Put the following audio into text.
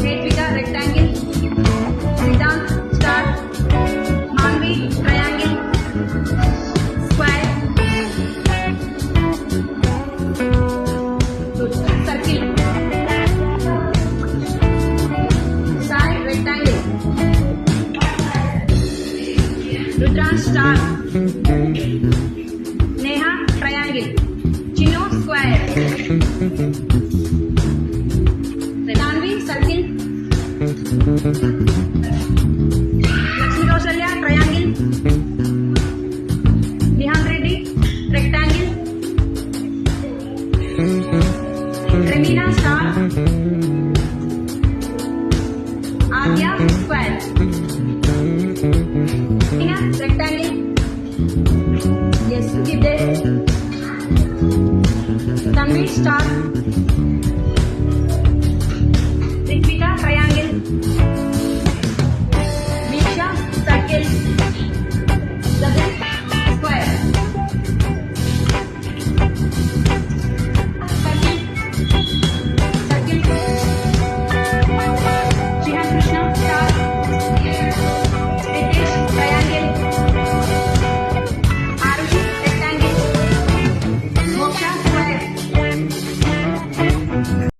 Hedvika rectangle. Siddhant star. Manvi triangle. Square. Good. Circle. Sai rectangle. Rudra star. Neha triangle. Chino square. Tanvi circle.